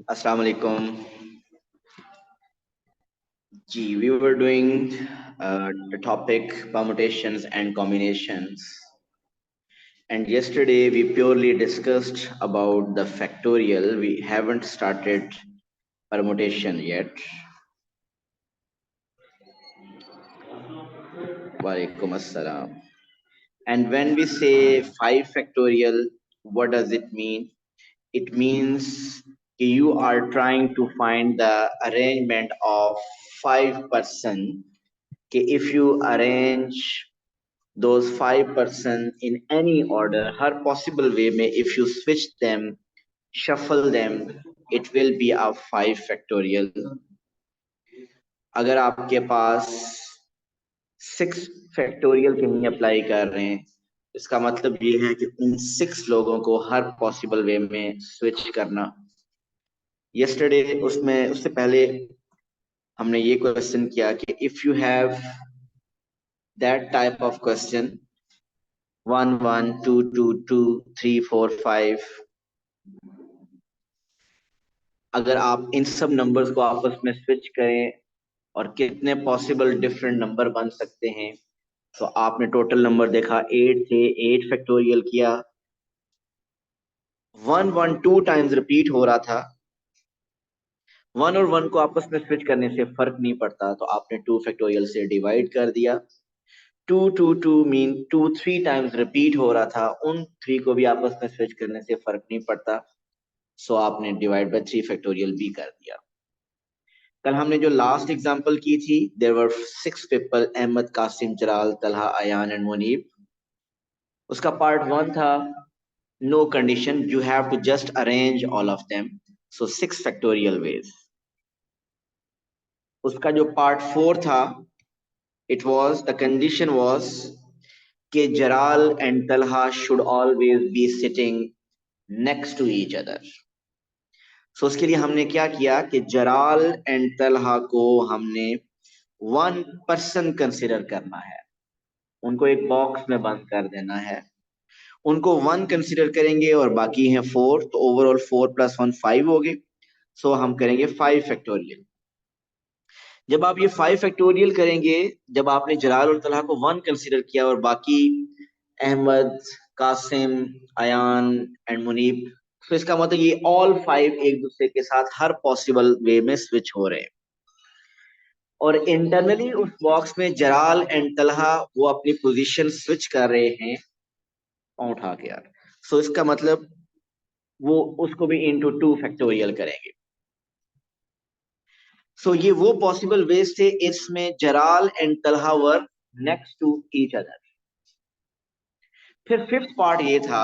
Assalamu alaikum. We were doing the topic permutations and combinations, and yesterday we purely discussed about the factorial. We haven't started permutation yet. Walaikum assalam. And when we say 5 factorial, what does it mean? It means you are trying to find the arrangement of 5%. If you arrange those 5% in any order, her possible way में if you switch them, shuffle them, it will be a 5 factorial. अगर आपके पास 6 factorial कहीं apply कर रहे हैं, इसका मतलब ये है कि उन 6 लोगों को हर possible way में switch करना. Yesterday उससे पहले हमने ये क्वेश्चन किया कि if you have that type of question 1 1 2 2 2 3 4 5, अगर आप इन सब नंबर्स को आपस में स्विच करें और कितने पॉसिबल डिफरेंट नंबर बन सकते हैं, तो आपने टोटल नंबर देखा 8 से 8 फैक्टोरियल किया, 1 1 2 टाइम्स रिपीट हो रहा था. 1 और 1 को आपस में स्विच करने से फर्क नहीं पड़ता, तो आपने 2 फैक्टोरियल से डिवाइड कर दिया. 2 2 2 मीन 2 3 टाइम्स रिपीट हो रहा था, उन 3 को भी आपस में स्विच करने से फर्क नहीं पड़ता, सो आपने डिवाइड बाय 3 फैक्टोरियल भी कर दिया. कल हमने जो लास्ट एग्जांपल की थी, there were 6 people, Ahmad, Qasim, Jalal, Talha, Ayan and Munib. उसका पार्ट 1 था no condition, you have to just arrange all of them, so 6 factorial ways. उसका जो पार्ट 4 था, it was the condition was कि Jalal and Talha should always be sitting next to each other. So उसके लिए हमने क्या किया कि जलाल एंड तलहा को हमने 1 पर्सन कंसिडर करना है, उनको एक बॉक्स में बंद कर देना है. उनको 1 कंसिडर करेंगे और बाकी हैं 4, तो ओवरऑल 4 + 1 5 हो गए. सो हम करेंगे 5 फैक्टोरियल. जब आप ये 5 फैक्टोरियल करेंगे, जब आपने जलाल और तलहा को 1 कंसिडर किया और बाकी अहमद, कासिम, अयान एंड मुनीब, तो इसका मतलब ये ऑल 5 एक दूसरे के साथ हर पॉसिबल वे में स्विच हो रहे हैं. और इंटरनली उस बॉक्स में जलाल एंड तलहा वो अपनी पोजीशन स्विच कर रहे हैं उठा के यार. सो इसका मतलब वो उसको भी इनटू 2 फैक्टोरियल करेंगे. सो ये वो पॉसिबल वेज थे इसमें Jalal and Talha were next to each other. फिर 5th पार्ट ये था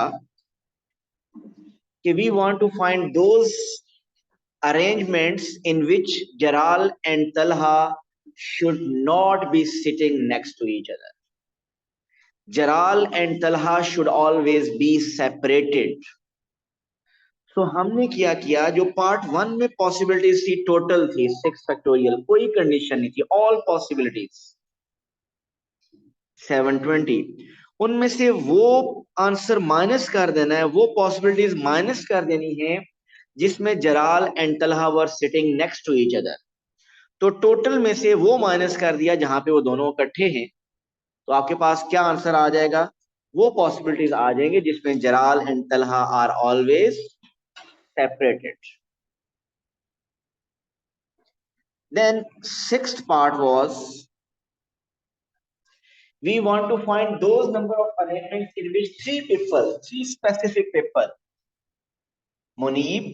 कि we want to find those arrangements in which Jaral and Talha should not be sitting next to each other. Jaral and Talha should always be separated. So हमने क्या किया, जो part 1 में possibilities थी total थी 6 फैक्टोरियल, कोई condition नहीं थी, ऑल पॉसिबिलिटीज 720. उनमें से वो आंसर माइनस कर देना है, वो पॉसिबिलिटीज माइनस कर देनी है जिसमें Jalal and Talha were sitting next to each other. तो टोटल में से वो माइनस कर दिया जहां पे वो दोनों इकट्ठे हैं, तो आपके पास क्या आंसर आ जाएगा, वो पॉसिबिलिटीज आ जाएंगे जिसमें Jalal and Talha are always separated. Then 6th part was we want to find those number of arrangements in which 3 specific people, Munib,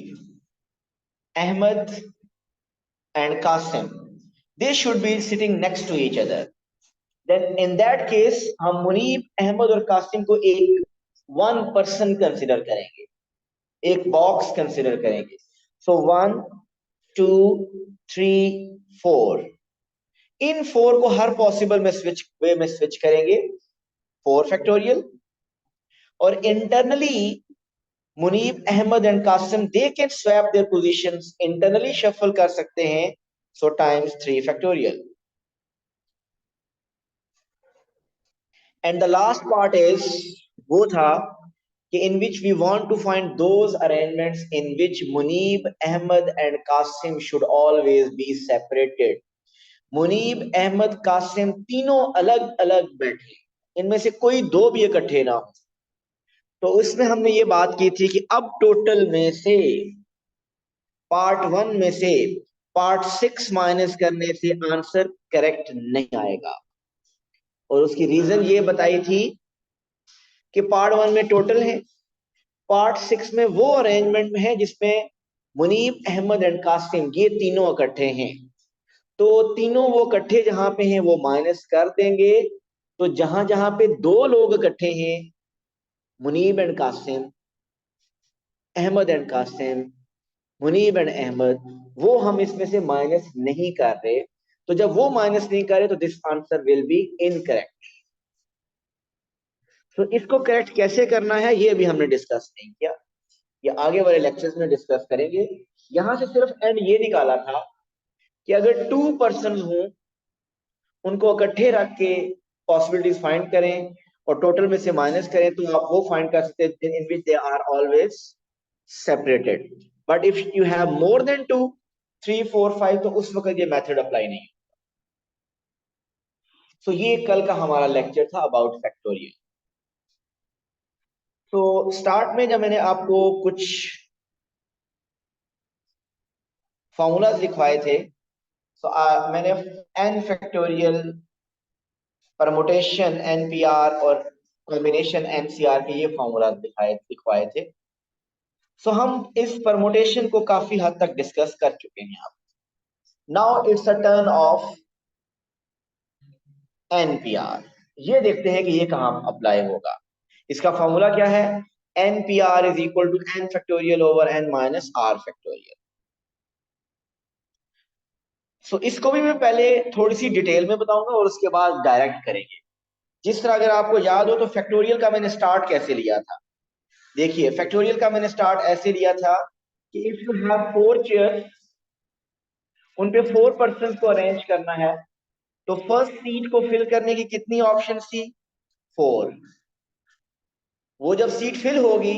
Ahmed and Qasim, they should be sitting next to each other. Then in that case हम मुनीब, अहमद और कासिम को एक 1 person consider करेंगे, एक box consider करेंगे. सो 1 2 3 4, इन 4 को हर possible में switch करेंगे 4 फैक्टोरियल. और internally Munib, Ahmad and Qasim they can swap their positions, internally shuffle कर सकते हैं, so times 3 factorial. And the last part is वो था कि in which we want to find those arrangements in which Munib, Ahmad and Qasim should always be separated. Munib, Ahmad, Qasim तीनों अलग अलग बैठे, इनमें से कोई दो भी इकट्ठे ना हो। तो उसमें हमने ये बात की थी कि अब टोटल में से पार्ट 1 में से पार्ट 6 माइनस करने से आंसर करेक्ट नहीं आएगा। और उसकी रीजन ये बताई थी कि पार्ट 1 में टोटल है, पार्ट 6 में वो अरेंजमेंट में है जिसमें मुनीब, अहमद एंड कासिम ये तीनों इकट्ठे हैं। तो तीनों वो इकट्ठे जहां पे हैं वो माइनस कर देंगे। तो जहां जहां पे दो लोग इकट्ठे हैं, Muneeb and Qasim, Ahmad and Qasim, Muneeb and Ahmad, वो हम इसमें से माइनस नहीं कर रहे। तो जब वो माइनस नहीं करे तो this answer will be incorrect. तो इसको करेक्ट कैसे करना है ये भी हमने डिस्कस नहीं किया, ये आगे वाले लेक्चर्स में डिस्कस करेंगे। यहां से सिर्फ एंड ये निकाला था कि अगर 2 पर्सन हों, उनको इकट्ठे रख के पॉसिबिलिटीज फाइंड करें और टोटल में से माइनस करें, तो आप वो फाइंड कर सकते हैं in which they are always separated. But if you have more than 2, 3, 4, 5 तो उस वक्त ये मेथड अप्लाई नहीं। तो ये कल का हमारा लेक्चर था अबाउट फैक्टोरियल। तो स्टार्ट में जब मैंने आपको कुछ फॉर्मूलाज लिखवाए थे, तो मैंने n फैक्टोरियल, परमुटेशन NPR और कॉम्बिनेशन NCR के ये फॉर्मूला लिखवाए थे। सो हम इस परमुटेशन को काफी हद तक डिस्कस कर चुके हैं। आप now it's a turn off NPR। ये देखते हैं कि ये कहां अप्लाई होगा। इसका फॉर्मूला क्या है? NPR is equal to n factorial over n minus r factorial. So इसको भी मैं पहले थोड़ी सी डिटेल में बताऊंगा और उसके बाद डायरेक्ट करेंगे। जिस तरह अगर आपको याद हो तो फैक्टोरियल का मैंने स्टार्ट कैसे लिया था। देखिए फैक्टोरियल का मैंने स्टार्ट ऐसे लिया था कि इफ यू हैव 4 चेयर, उन पे 4 पर्सन को अरेंज करना है, तो फर्स्ट सीट को फिल करने की कितनी ऑप्शन थी? 4। वो जब सीट फिल होगी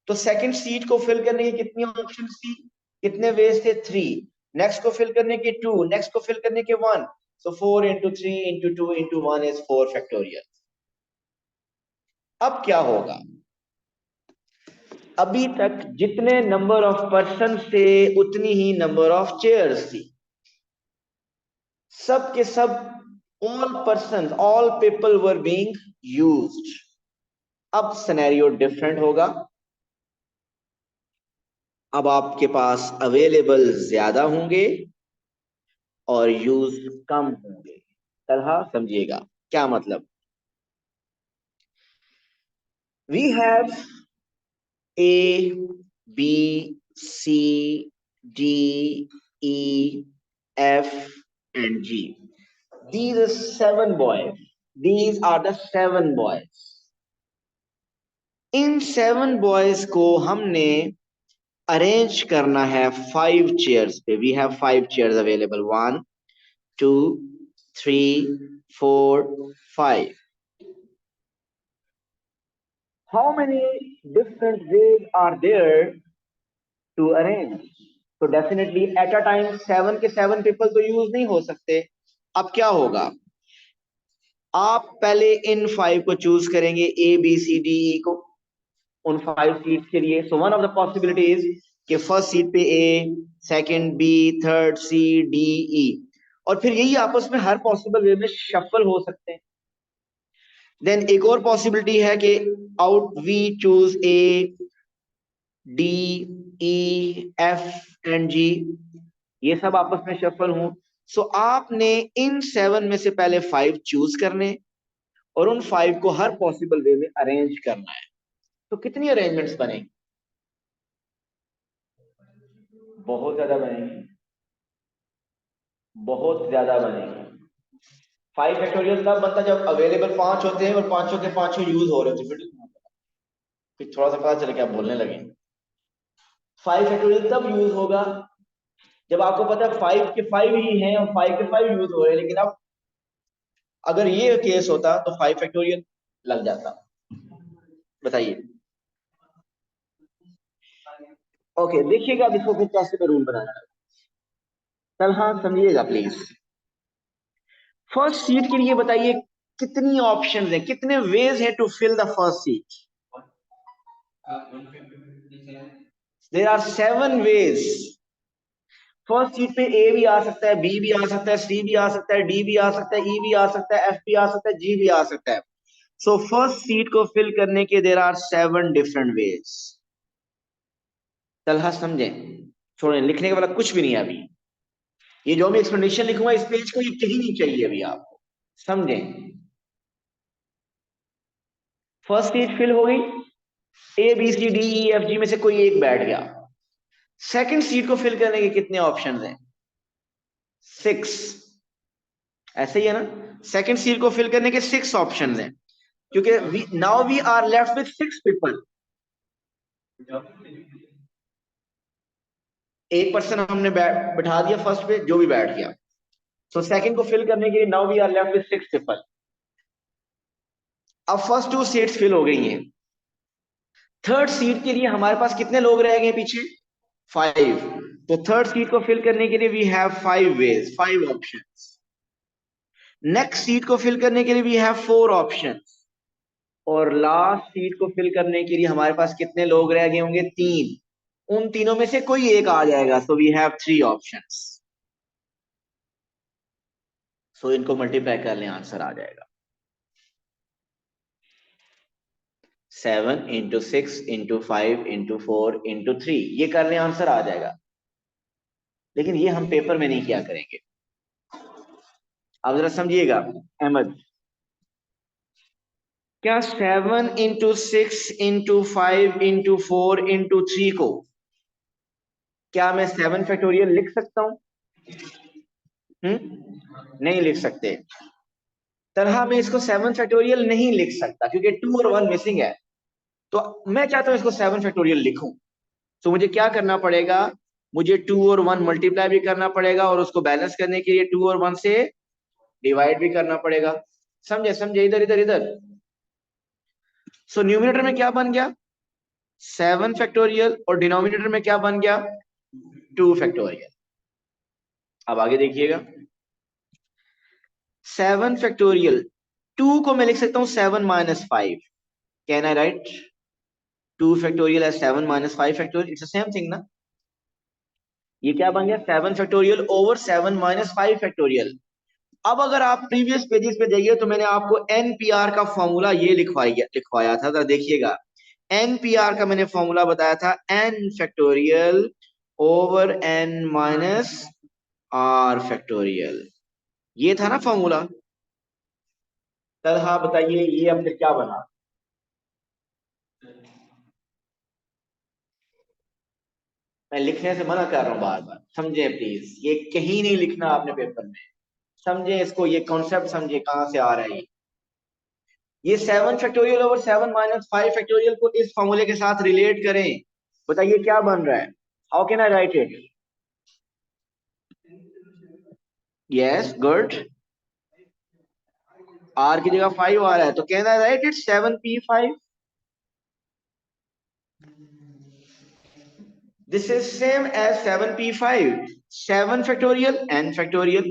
तो सेकंड सीट को फिल करने की कितनी ऑप्शन थी? कितने वेज थे? 3। नेक्स्ट को फिल करने के 2, नेक्स्ट को फिल करने के 1। सो 4 into 3 into 2 into 1 is 4 factorial. अब क्या होगा? अभी तक जितने नंबर ऑफ पर्सन थे उतनी ही नंबर ऑफ चेयर्स थी। सब के सब, all person, all people were being used. अब सिनेरियो डिफरेंट होगा। अब आपके पास अवेलेबल ज्यादा होंगे और यूज कम होंगे। तरह समझिएगा क्या मतलब। We have A, B, C, D, E, F, and G. These are 7 boys. These are the 7 boys. इन 7 बॉयज को हमने अरेंज करना है 5 चेयर्स पे। We have 5 chairs available, 1, 2, 3, 4, 5. How many different ways are there to arrange? तो definitely at a time 7 के 7 people तो use नहीं हो सकते। अब क्या होगा? आप पहले इन 5 को चूज करेंगे, ए बी सी डी ई को, उन 5 सीट के लिए। So one of the possibilities कि फर्स्ट सीट पे A, second B, third C, D, E, और फिर यही आपस में हर पॉसिबल वे में शफल हो सकते हैं। देन एक और पॉसिबिलिटी है कि out we choose A, D, E, F and G, ये सब आपस में शफल हों। सो आपने इन 7 में से पहले 5 चूज करने और उन 5 को हर पॉसिबल वे में अरेंज करना है। तो कितनी अरेंजमेंट्स बनेंगी? बहुत ज्यादा बनेंगी, बहुत ज्यादा बनेंगी। 5 फैक्टोरियल तब बनता जब अवेलेबल 5 होते हैं और पांचों के पांचों यूज हो रहे होते हैं। फिर थोड़ा सा पता चले कि आप बोलने लगे। 5 फैक्टोरियल तब यूज होगा जब आपको पता है 5 के 5 ही हैं और 5 के 5 यूज हो रहे हैं। लेकिन अब अगर ये केस होता तो 5 फैक्टोरियल लग जाता। बताइए। ओके, देखिएगा अब इसको फिर कैसे मैं रूल बनाना है। कल हाँ समझिएगा प्लीज। फर्स्ट सीट के लिए बताइए कितनी ऑप्शंस है, कितने वेज है to fill the first seat. There are 7 ways. First seat पे ए भी आ सकता है, बी भी आ सकता है, सी भी आ सकता है, डी भी आ सकता है, ई भी आ सकता है, एफ भी आ सकता है, जी भी आ सकता है। सो फर्स्ट सीट को फिल करने के there are 7 different ways. Talha समझे, छोड़े, लिखने के वाला कुछ भी नहीं है अभी। ये जो मैं एक्सप्लेनेशन लिखूंगा इस पेज को, ये कहीं नहीं चाहिए अभी आपको, समझें। फर्स्ट सीट फिल हो गई, A B C D E F G में से कोई एक बैठ गया। सेकंड सीट को फिल करने के कितने ऑप्शन हैं? 6। ऐसे ही है ना, सेकंड सीट को फिल करने के 6 ऑप्शन हैं, क्योंकि now we are left with 6 people. एक पर्सन हमने बैठा दिया फर्स्ट पे, जो भी बैठ गया। सो सेकंड को फिल करने के लिए now we are left with 6 people. अब फर्स्ट 2 सीट्स फिल हो गई हैं। थर्ड सीट के लिए हमारे पास कितने लोग रह गए पीछे? 5। तो थर्ड सीट को फिल करने के लिए we have 5 ways, 5 options. Next seat को फिल करने के लिए वी हैव 4 ऑप्शंस। और लास्ट सीट को फिल करने के लिए हमारे पास कितने लोग रह गए होंगे? 3। उन तीनों में से कोई एक आ जाएगा, सो वी हैव 3 ऑप्शंस। सो इनको मल्टीप्लाई कर लें, आंसर आ जाएगा 7 × 6 × 5 × 4 × 3। ये कर लें, आंसर आ जाएगा। लेकिन ये हम पेपर में नहीं किया करेंगे। अब जरा समझिएगा अहमद, क्या 7 × 6 × 5 × 4 × 3 को क्या मैं 7 फैक्टोरियल लिख सकता हूं? नहीं लिख सकते। तरह मैं इसको 7 फैक्टोरियल नहीं लिख सकता क्योंकि 2 और 1 मिसिंग है। तो मैं चाहता हूं इसको 7 फैक्टोरियल लिखूं। तो मुझे क्या करना पड़ेगा? मुझे 2 और 1 मल्टीप्लाई भी करना पड़ेगा और उसको बैलेंस करने के लिए 2 और 1 से डिवाइड भी करना पड़ेगा। समझे समझे, इधर इधर इधर। सो न्यूमिनेटर में क्या बन गया? 7 फैक्टोरियल, और डिनोमिनेटर में क्या बन गया? 2 फैक्टोरियल। अब आगे देखिएगा, 7 फैक्टोरियल 2 को मैं लिख सकता हूं 7 - 5। Can I write 2 factorial as 7 - 5 factorial? It's the same thing ना। ये क्या बन गया? 7 फैक्टोरियल ओवर 7 - 5 फैक्टोरियल। अब अगर आप प्रीवियस पेजेस पे जाइए तो मैंने आपको एनपीआर का फॉर्मूला ये लिखवाया था, जरा देखिएगा। एनपीआर का मैंने फॉर्मूला बताया था, N factorial over N minus R factorial. ये था ना फॉर्मूला। तब हाँ बताइए, ये अब फिर क्या बना? मैं लिखने से मना कर रहा हूं बार बार, समझे प्लीज, ये कहीं नहीं लिखना आपने पेपर में। समझे इसको, ये कॉन्सेप्ट समझे कहां से आ रहा है ये 7 फैक्टोरियल ओवर 7 - 5 फैक्टोरियल को इस फॉर्मूले के साथ रिलेट करें। बताइए क्या बन रहा है? How can I write it? Yes good. R की जगह 5 आ रहा है, तो can I write it 7p5? This is same as 7p5। 7 factorial n factorial,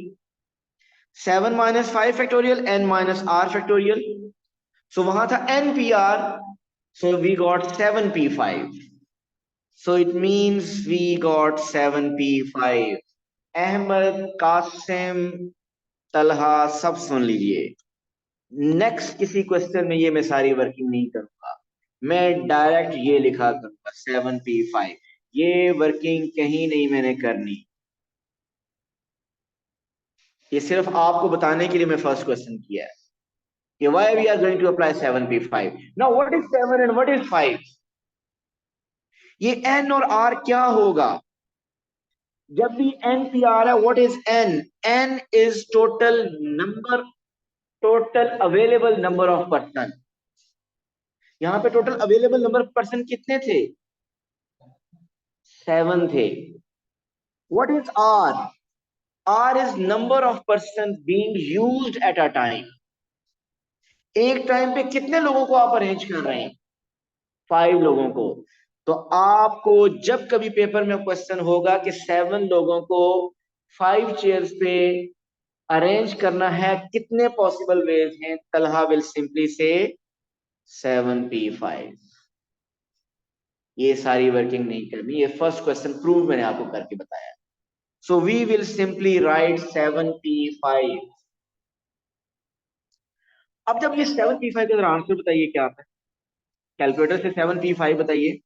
7 - 5 factorial n - r factorial. So वहां था npr, so we got 7p5. So it means we got 7p5. Ahmad, Qasim, Talha, सब सुन लीजिए। नेक्स्ट किसी क्वेश्चन में ये मैं सारी working नहीं करूंगा, मैं डायरेक्ट ये लिखा करूंगा 7p5। ये वर्किंग कहीं नहीं मैंने करनी। ये सिर्फ आपको बताने के लिए मैं फर्स्ट क्वेश्चन किया है कि why we are going to apply 7p5। Now what is 7 and what is 5? ये n और r क्या होगा? जब भी n p आ रहा है, what is n? n is total number, total available number of person. यहाँ पे total available number of person कितने थे? 7 थे। What is r? r is number of person being used at a time. एक time पे कितने लोगों को आप अरेंज कर रहे हैं? 5 लोगों को। तो आपको जब कभी पेपर में क्वेश्चन होगा कि 7 लोगों को 5 चेयर्स पे अरेंज करना है, कितने पॉसिबल वेज हैं, तलहा विल सिंपली से 7p5। ये सारी वर्किंग नहीं करनी, ये फर्स्ट क्वेश्चन प्रूव मैंने आपको करके बताया। So we will simply write 7p5। अब जब ये 7p5 का आंसर बताइए क्या आता है, कैलकुलेटर से 7p5 बताइए।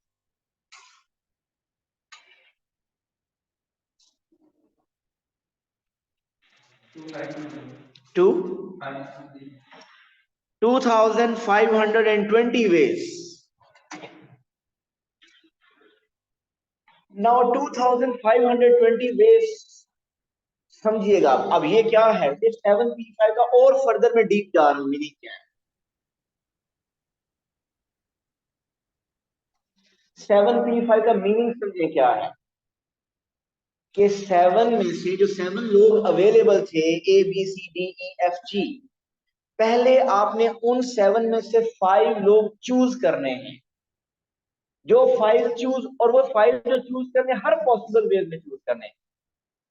2520 ways। नाउ 2520 ways, समझिएगा। अब ये क्या है, ये 7p5 का और फर्दर में डीप जा रहा हूं, मीनिंग क्या है। 7p5 का मीनिंग समझिए क्या है कि 7 में से जो 7 लोग अवेलेबल थे, A B C D E F G, पहले आपने उन 7 में से 5 लोग चूज करने हैं। जो 5 चूज, और वो 5 जो चूज करने हर पॉसिबल वे में चूज करने हैं।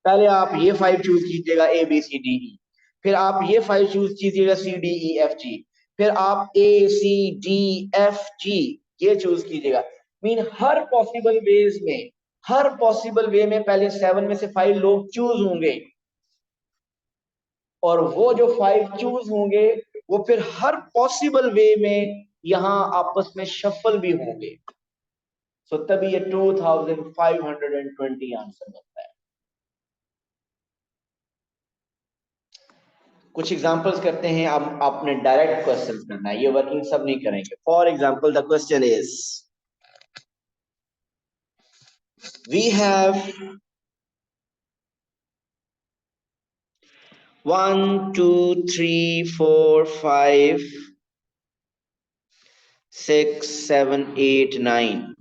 पहले आप ये 5 चूज कीजिएगा, ए बी सी डी ई। फिर आप ये 5 चूज कीजिएगा, सी डी ई एफ जी। फिर आप ए सी डी एफ जी ये चूज कीजिएगा। मीन हर पॉसिबल वेज में, हर पॉसिबल वे में पहले 7 में से 5 लोग चूज होंगे, और वो जो 5 चूज होंगे वो फिर हर पॉसिबल वे में यहां आपस में शफल भी होंगे। सो तभी ये 2520 आंसर बनता है। कुछ एग्जांपल्स करते हैं। अब आपने डायरेक्ट क्वेश्चन करना है, ये वर्किंग सब नहीं करेंगे। For example the question is, we have 1 2 3 4 5 6 7 8 9।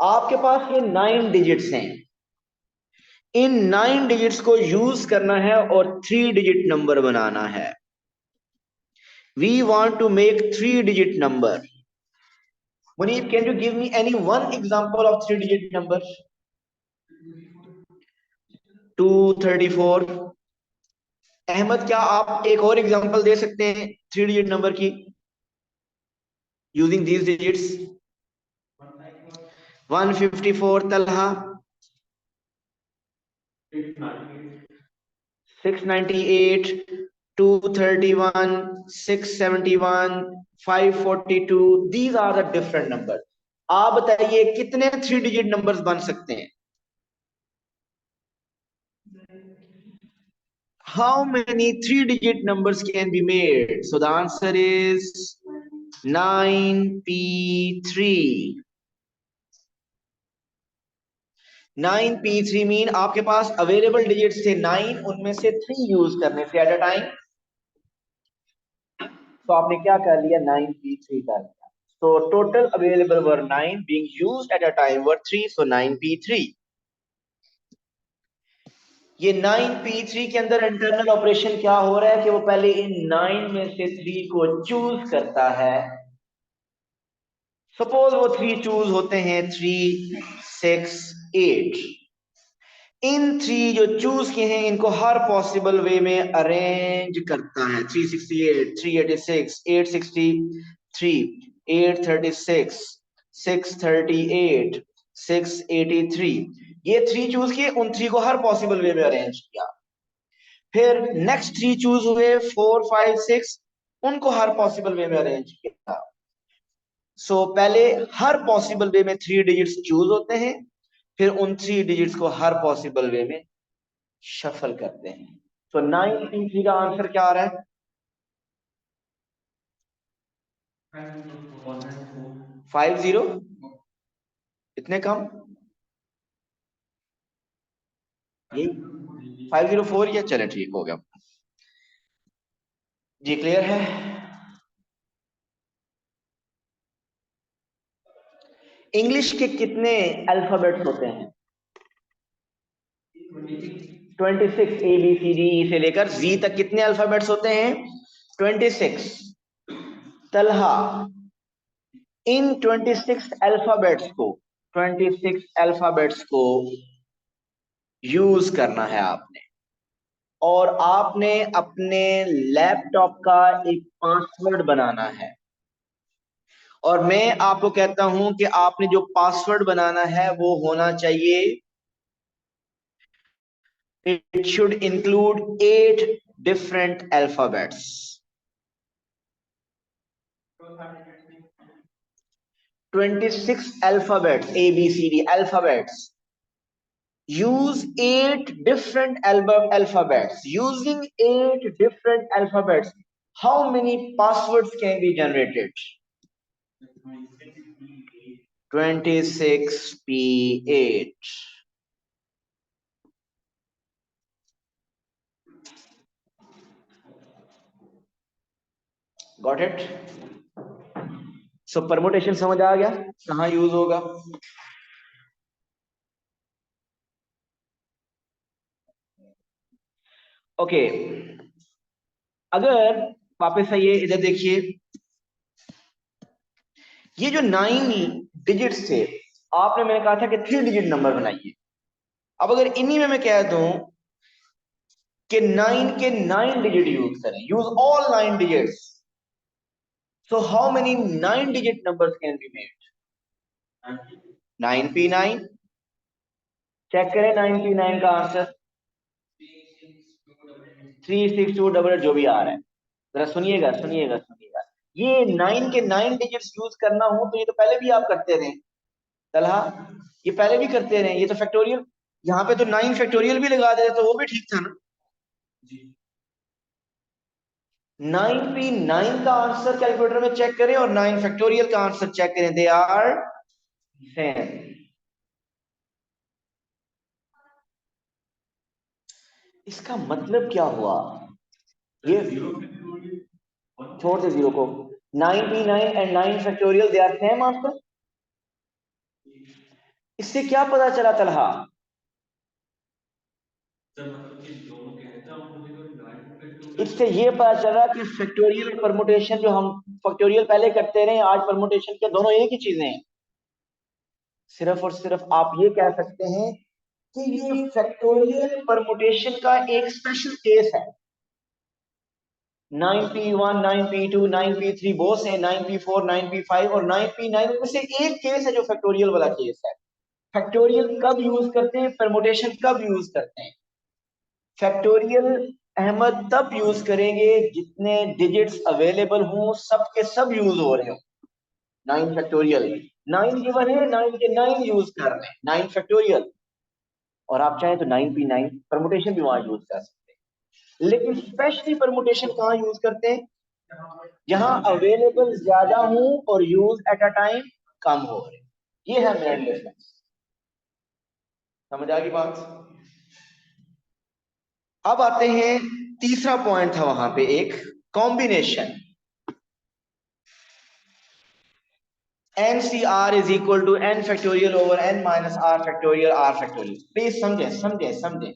आपके पास ये 9 डिजिट्स हैं। इन 9 डिजिट्स को यूज करना है और 3 डिजिट नंबर बनाना है। We want to make 3 digit number. Muneeb, can you give me any one example of 3 digit number? 234। Ahmad, क्या आप एक और एग्जांपल दे सकते हैं 3 डिजिट नंबर की using these digits? 154। Talha? 698, 231, 671, 542। These are the different number. आप बताइए कितने 3 डिजिट नंबर्स बन सकते हैं? How many 3 digit numbers can be made? So the answer is 9p3। 9p3 mean आपके पास अवेलेबल डिजिट्स थे 9, उनमें से 3 यूज करने थे एट अ टाइम। तो आपने क्या कर लिया, 9p3 कर लिया। So total available were 9, being used at a time were 3, so 9p3। ये 9p3 के अंदर इंटरनल ऑपरेशन क्या हो रहा है कि वो पहले इन 9 में से 3 को चूज करता है। सपोज वो 3 चूज होते हैं, 3 6 8। इन 3 जो चूज किए हैं इनको हर पॉसिबल वे में अरेंज करता है। 368, 386, 863, 836, 638, 683। ये 3 चूज किए, उन 3 को हर पॉसिबल वे में अरेंज किया। फिर नेक्स्ट 3 चूज हुए, 4 5 6, उनको हर पॉसिबल वे में अरेंज किया। सो पहले हर पॉसिबल वे में 3 डिजिट्स चूज होते हैं, फिर उन 3 डिजिट्स को हर पॉसिबल वे में शफल करते हैं। तो 9p3 का आंसर क्या आ रहा है? 50। इतने कम? ये 504 या चले, ठीक हो गया जी। क्लियर है? इंग्लिश के कितने अल्फाबेट्स होते हैं? 26। ए बी सी डी ई से लेकर जी तक कितने अल्फाबेट्स होते हैं? 26। तलहा? इन 26 अल्फाबेट्स को यूज करना है आपने, और आपने अपने लैपटॉप का एक पासवर्ड बनाना है। और मैं आपको कहता हूं कि आपने जो पासवर्ड बनाना है वो होना चाहिए, it should include 8 different alphabets. 26 alphabets, A, B, C, D alphabets. Use 8 different alphabets. Using 8 different alphabets, how many passwords can be generated? 26P8. Got it? So permutation समझ आ गया कहाँ यूज होगा? ओके, अगर वापस आइए इधर देखिए, ये जो 9 डिजिट्स थे, आपने मैंने कहा था कि 3 डिजिट नंबर बनाइए। अब अगर इन्हीं में मैं कह दूं कि 9 के 9 डिजिट यूज करें, use all 9 digits, so how many 9 digit numbers can be made? 9P9। Check करें 9P9 का आंसर 36288 जो भी आ रहा है। जरा सुनिएगा सुनिएगा सुनिएगा, ये 9 के 9 डिजिट्स यूज करना हो तो ये तो पहले भी आप करते रहे तलहा, ये पहले भी करते रहे, ये तो फैक्टोरियल, यहाँ पे तो 9 फैक्टोरियल भी लगा देते तो वो भी ठीक था ना। 9P9 का आंसर कैलकुलेटर में चेक करें और 9 फैक्टोरियल का आंसर चेक करें, दे आर सेम। इसका मतलब क्या हुआ? ये छोड़ दे जीरो को, 9P9 and 9 factorial they are same answer. इससे क्या पता चला तलहा? इससे ये पता चला कि फैक्टोरियल और परमुटेशन, जो हम फैक्टोरियल पहले करते रहे, आज परमुटेशन के दोनों एक ही चीजें हैं। सिर्फ और सिर्फ आप ये कह सकते हैं कि ये फैक्टोरियल परमुटेशन का एक स्पेशल केस है। 9P1, 9P2, 9P3 बोस है, 9P4, 9P5 और 9P9 में से एक केस है जो फैक्टोरियल वाला केस है। फैक्टोरियल कब यूज करते हैं, परमुटेशन कब यूज करते हैं? फैक्टोरियल अहमद तब यूज करेंगे जितने डिजिट्स अवेलेबल हों, सब के सब यूज हो रहे हो। 9 फैक्टोरियल, 9 गिवन है, 9 के 9 यूज कर रहे हैं, 9 फैक्टोरियल। और आप चाहें तो 9P9 परमुटेशन भी वहां यूज कर सकते हैं, लेकिन स्पेशली परमुटेशन कहाँ यूज करते हैं? जहां अवेलेबल ज्यादा हो और यूज एट अ टाइम कम हो रहे। ये है मेन डिफरेंस। समझ आ गई बात? अब आते हैं, तीसरा पॉइंट था वहां पे एक combination. NCR is equal to n factorial over n minus r factorial r factorial. Please समझे समझे समझे,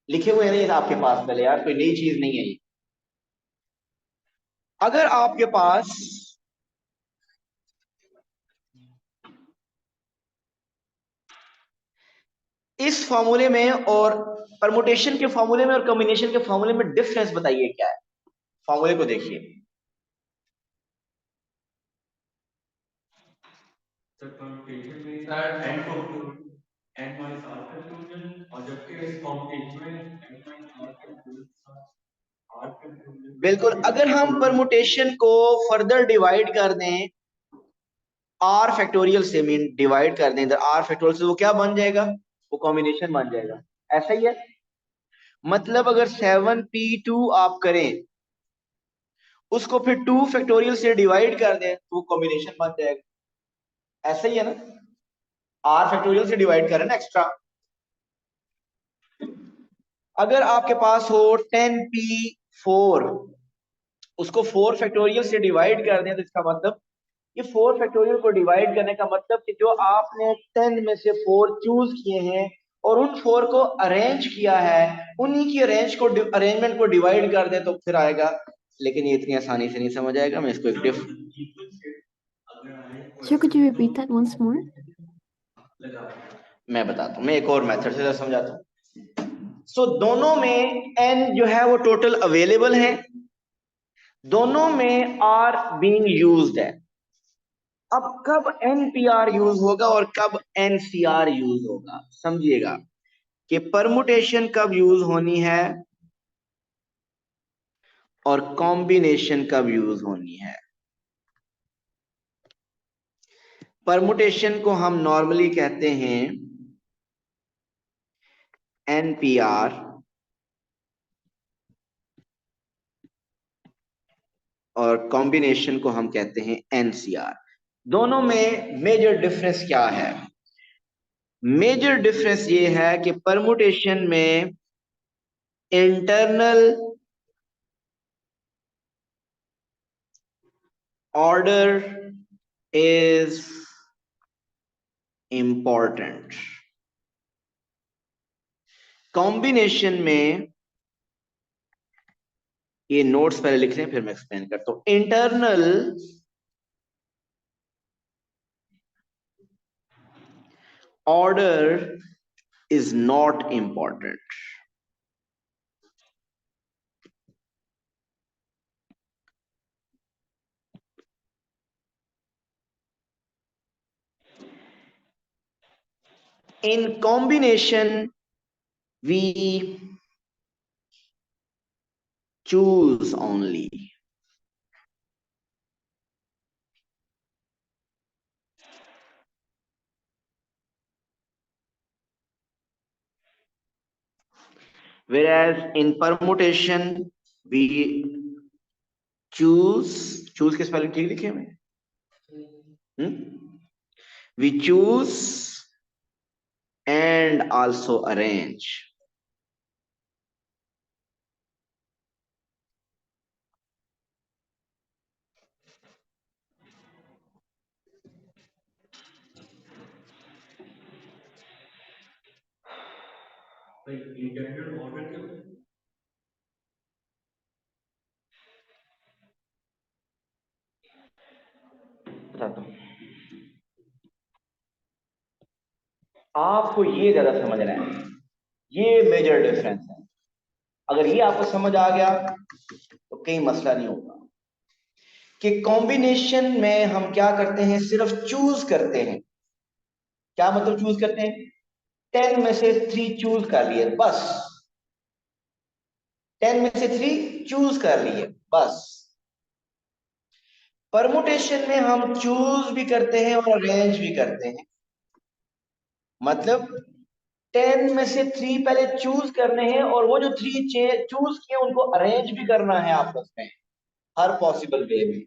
लिखे हुए नहीं आपके पास पहले यार, कोई नई चीज नहीं है ये। अगर आपके पास इस फॉर्मूले में और परमुटेशन के फॉर्मूले में और कॉम्बिनेशन के फॉर्मूले में डिफरेंस बताइए क्या है? फॉर्मूले को देखिए, बिल्कुल। अगर हम परमुटेशन को फर्दर डिवाइड कर दें आर फैक्टोरियल से, मीन डिवाइड कर दें इधर आर फैक्टोरियल से, वो क्या बन जाएगा? वो कॉम्बिनेशन बन जाएगा। ऐसा ही है, मतलब अगर 7P2 आप करें, उसको फिर 2 फैक्टोरियल से डिवाइड कर दें तो वो कॉम्बिनेशन बन जाएगा। ऐसा ही है ना, आर फैक्टोरियल से डिवाइड करें ना एक्स्ट्रा। अगर आपके पास हो 10P4, उसको 4 फैक्टोरियल से डिवाइड कर दें तो इसका मतलब, ये 4 फैक्टोरियल को डिवाइड करने का मतलब कि जो आपने 10 में से 4 चूज किए हैं और उन 4 को अरेंज किया है, उन्हीं की अरेंजमेंट को डिवाइड कर दे तो फिर आएगा। लेकिन ये इतनी आसानी से नहीं समझ आएगा, मैं इसको एक Sir, could you repeat that once more? मैं बताता हूं, मैं एक और मेथड से समझाता हूं। सो दोनों में एन जो है वो टोटल अवेलेबल है, दोनों में आर बीइंग यूज्ड है। अब कब एनपीआर यूज होगा और कब एनसीआर यूज होगा, समझिएगा कि परमुटेशन कब यूज होनी है और कॉम्बिनेशन कब यूज होनी है। परमुटेशन को हम नॉर्मली कहते हैं एनपीआर और कॉम्बिनेशन को हम कहते हैं एनसीआर। दोनों में मेजर डिफरेंस क्या है? मेजर डिफरेंस ये है कि परमुटेशन में internal order is important, combination में, ये नोट्स पहले लिख लें फिर मैं एक्सप्लेन करता हूं। Internal order is not important. In combination, we choose only. Whereas in permutation, we choose के स्पेलिंग ठीक लिखे हुए? We choose and also arrange. बताता हूं, आपको ये ज्यादा समझना है, ये मेजर डिफरेंस है। अगर ये आपको समझ आ गया तो कहीं मसला नहीं होगा। कि कॉम्बिनेशन में हम क्या करते हैं, सिर्फ चूज करते हैं। क्या मतलब चूज करते हैं? 10 में से 3 चूज कर लिए बस, 10 में से 3 चूज कर लिए बस। परमुटेशन में हम चूज भी करते हैं और अरेंज भी करते हैं। मतलब 10 में से 3 पहले चूज करने हैं और वो जो 3 चूज किए उनको अरेंज भी करना है आपस में, हर पॉसिबल वे में।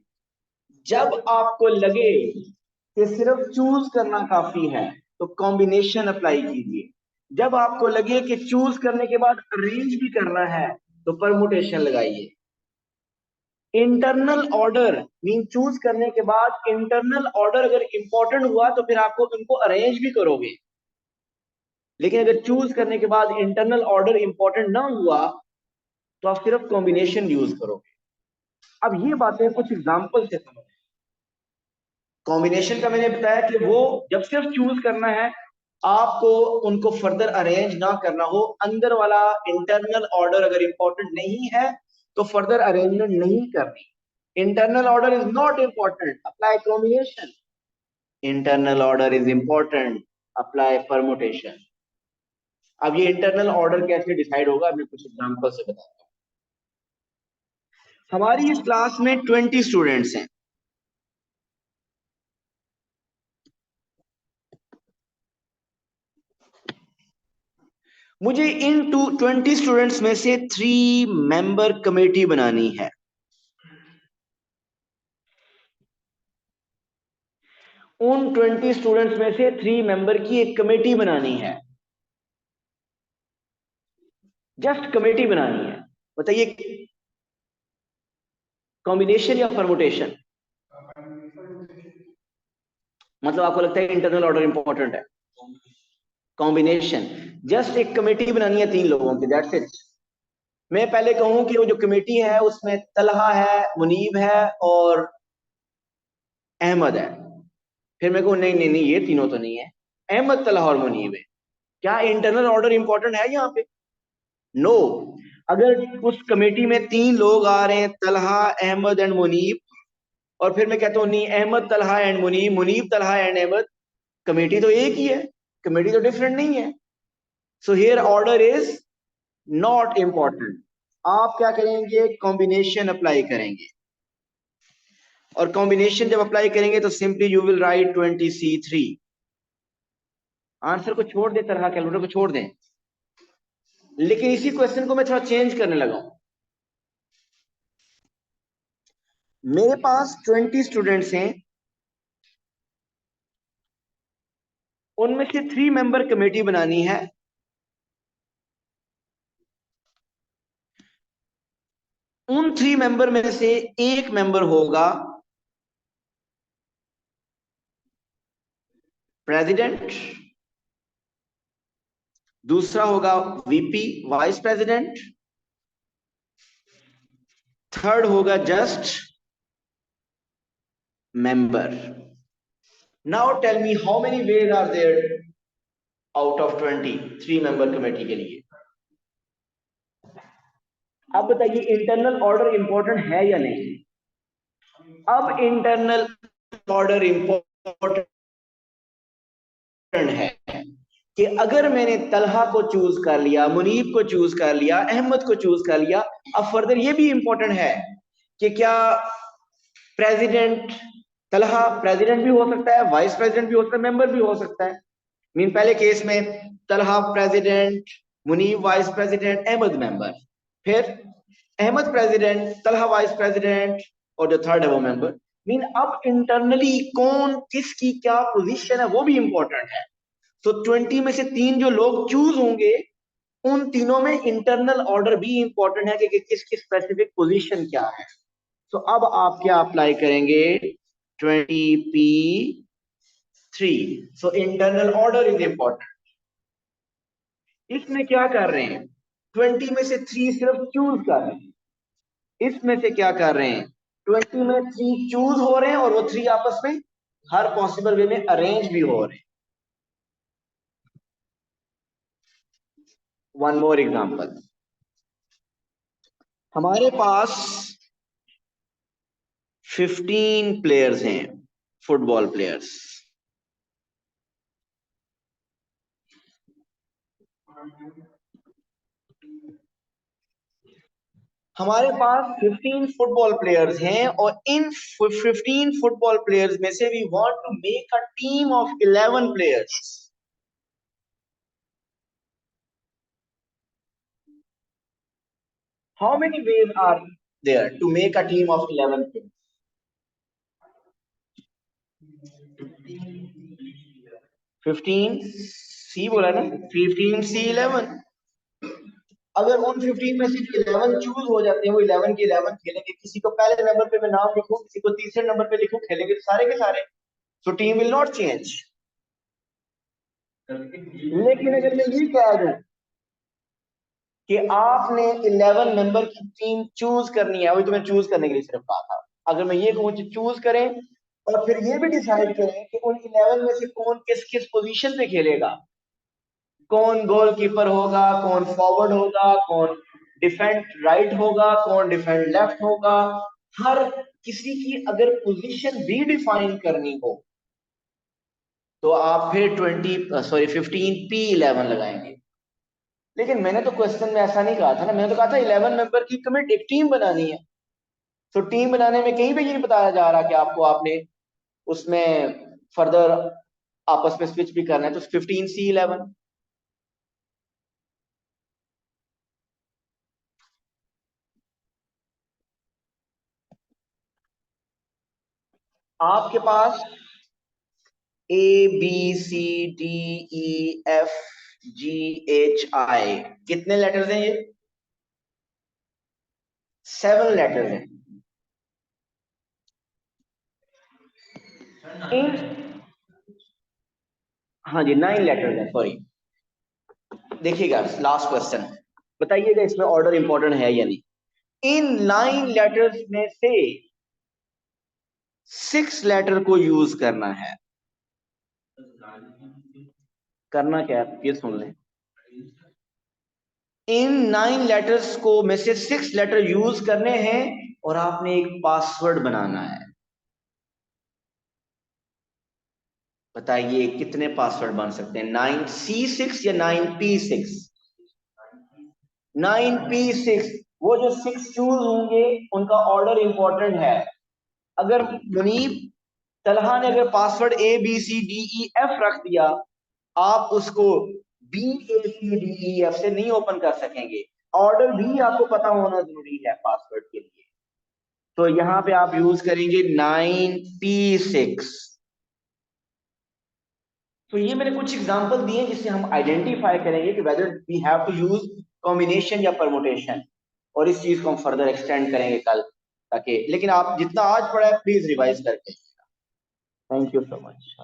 जब आपको लगे कि सिर्फ चूज करना काफी है तो कॉम्बिनेशन अप्लाई कीजिए। जब आपको लगे कि चूज करने के बाद अरेंज भी करना है तो परमुटेशन लगाइए। इंटरनल ऑर्डर मीन चूज करने के बाद इंटरनल ऑर्डर अगर इंपॉर्टेंट हुआ तो फिर आपको उनको अरेंज भी करोगे, लेकिन अगर चूज करने के बाद इंटरनल ऑर्डर इंपॉर्टेंट ना हुआ तो आप सिर्फ कॉम्बिनेशन यूज करोगे। अब ये बातें कुछ एग्जांपल से समझ। कॉम्बिनेशन का मैंने बताया कि वो जब सिर्फ चूज करना है, आपको उनको फर्दर अरेंज ना करना हो, अंदर वाला इंटरनल ऑर्डर अगर इंपॉर्टेंट नहीं है तो फर्दर अरेंजमेंट नहीं करनी। Internal order is not important, apply combination. Internal order is important, apply permutation. अब ये इंटरनल ऑर्डर कैसे डिसाइड होगा, मैं कुछ एग्जांपल से बताता हूँ। हमारी इस क्लास में 20 स्टूडेंट्स हैं। मुझे इन 20 स्टूडेंट्स में से 3 मेंबर कमेटी बनानी है। उन 20 स्टूडेंट्स में से 3 मेंबर की एक कमेटी बनानी है। जस्ट कमेटी बनानी है। बताइए कॉम्बिनेशन या परमुटेशन? मतलब आपको लगता है इंटरनल ऑर्डर इंपॉर्टेंट है? कॉम्बिनेशन। जस्ट एक कमेटी बनानी है 3 लोगों की, दैट्स इट। मैं पहले कहूं कि वो जो कमेटी है उसमें तलहा है, मुनीब है और अहमद है। फिर मेरे को नहीं नहीं नहीं ये तीनों तो नहीं है, अहमद, तलहा और मुनीब है। क्या इंटरनल ऑर्डर इंपॉर्टेंट है यहाँ पे? नो। अगर उस कमेटी में तीन लोग आ रहे हैं, तलहा, अहमद एंड मुनीब, और फिर मैं कहता हूँ नहीं, Ahmad, Talha and Muneeb, Muneeb, Talha and Ahmad, committee तो एक ही है, कमेटी तो डिफरेंट नहीं है। So here order is not important. आप क्या करेंगे? कॉम्बिनेशन अप्लाई करेंगे, और कॉम्बिनेशन जब अप्लाई करेंगे तो simply you will write 20C3। Answer को छोड़ दे, तरह कैलकुलेटर को छोड़ दें, लेकिन इसी क्वेश्चन को मैं थोड़ा चेंज करने लगा हूं। मेरे पास 20 स्टूडेंट्स हैं, उनमें से 3 मेंबर कमेटी बनानी है। उन 3 मेंबर में से एक मेंबर होगा प्रेसिडेंट, दूसरा होगा वीपी, वाइस प्रेसिडेंट, थर्ड होगा just member. Now tell me how many ways are there out of 20 3 member committee के लिए? अब बताइए इंटरनल ऑर्डर इंपॉर्टेंट है या नहीं? अब इंटरनल ऑर्डर इंपॉर्टेंट है कि अगर मैंने तलहा को चूज कर लिया, मुनीब को चूज कर लिया, अहमद को चूज कर लिया, अब फर्दर ये भी इंपॉर्टेंट है कि क्या प्रेसिडेंट तलहा प्रेसिडेंट भी हो सकता है, वाइस प्रेसिडेंट भी हो सकता है, मेंबर भी हो सकता है। मीन पहले केस में Talha president, Munib vice president, Ahmad member. फिर Ahmad president, Talha vice president, और जो थर्ड है वो मेंबर। मीन अब इंटरनली कौन किसकी क्या पोजीशन है वो भी इंपॉर्टेंट है। तो 20 में से 3 जो लोग चूज होंगे, उन तीनों में इंटरनल ऑर्डर भी इंपॉर्टेंट है कि किसकी स्पेसिफिक पोजीशन क्या है। तो अब आप क्या अप्लाई करेंगे? 20P3। So internal order is important. इसमें क्या कर रहे हैं? 20 में से 3 सिर्फ चूज कर रहे हैं। इसमें से क्या कर रहे हैं? 20 में 3 चूज हो रहे हैं, और वो 3 आपस में हर पॉसिबल वे में अरेंज भी हो रहे हैं। One more example. हमारे पास 15 प्लेयर्स हैं, फुटबॉल प्लेयर्स। हमारे पास 15 फुटबॉल प्लेयर्स हैं, और इन 15 फुटबॉल प्लेयर्स में से we want to make a team of 11 players. How many ways are there to make a team of 11 players? 15C बोला ना, 15C11। अगर उन 15 में से 11 चूज हो जाते हैं, वो 11 के 11 खेलेंगे। किसी को पहले नंबर पे मैं नाम लिखूं, किसी को तीसरे नंबर पे लिखूं, खेलेंगे तो सारे के सारे। So team will not change. लेकिन अगर मैं ये कह दूं कि आपने 11 मेंबर की टीम चूज करनी है, वही तो मैं चूज करने के लिए सिर्फ कहा था। अगर मैं ये कहूं कि चूज करें, और फिर ये भी डिसाइड करें कि उन 11 में से कौन किस किस पोजीशन पे खेलेगा, कौन गोलकीपर होगा, कौन फॉरवर्ड होगा, कौन डिफेंड राइट होगा, कौन डिफेंड लेफ्ट होगा, हर किसी की अगर पोजीशन भी डिफाइन करनी हो, तो आप फिर 15P11 लगाएंगे। लेकिन मैंने तो क्वेश्चन में ऐसा नहीं कहा था ना, मैंने तो कहा था 11 मेंबर की कमेटी, एक टीम बनानी है। तो टीम बनाने में कहीं पे ये नहीं बताया जा रहा कि आपको आपने उसमें फर्दर आपस में स्विच भी करना है। तो 15C11। आपके पास ABCDEFGHI कितने लेटर्स हैं? ये 7 लेटर्स हैं। इन हाँ जी 9 लेटर्स हैं, सॉरी। देखिएगा लास्ट क्वेश्चन, बताइएगा इसमें ऑर्डर इंपॉर्टेंट है या नहीं। इन 9 लेटर्स में से 6 लेटर को यूज करना है। करना क्या है ये सुन लें। इन 9 लेटर्स को में से 6 लेटर यूज करने हैं और आपने एक पासवर्ड बनाना है। बताइए कितने पासवर्ड बन सकते हैं, 9C6 या 9P6? 9P6। वो जो 6 चूज होंगे उनका ऑर्डर इंपॉर्टेंट है। अगर मुनीब तलहा ने अगर पासवर्ड ABCDEF रख दिया, आप उसको BACDEF से नहीं ओपन कर सकेंगे। ऑर्डर भी आपको पता होना जरूरी है पासवर्ड के लिए। तो यहां पे आप यूज करेंगे 9P6। तो ये मैंने कुछ एग्जांपल दिए जिससे हम आइडेंटिफाई करेंगे कि whether we have to use combination या परमुटेशन, और इस चीज को हम फर्दर एक्सटेंड करेंगे कल, ताकि लेकिन आप जितना आज पढ़ा है प्लीज रिवाइज करके। Thank you so much.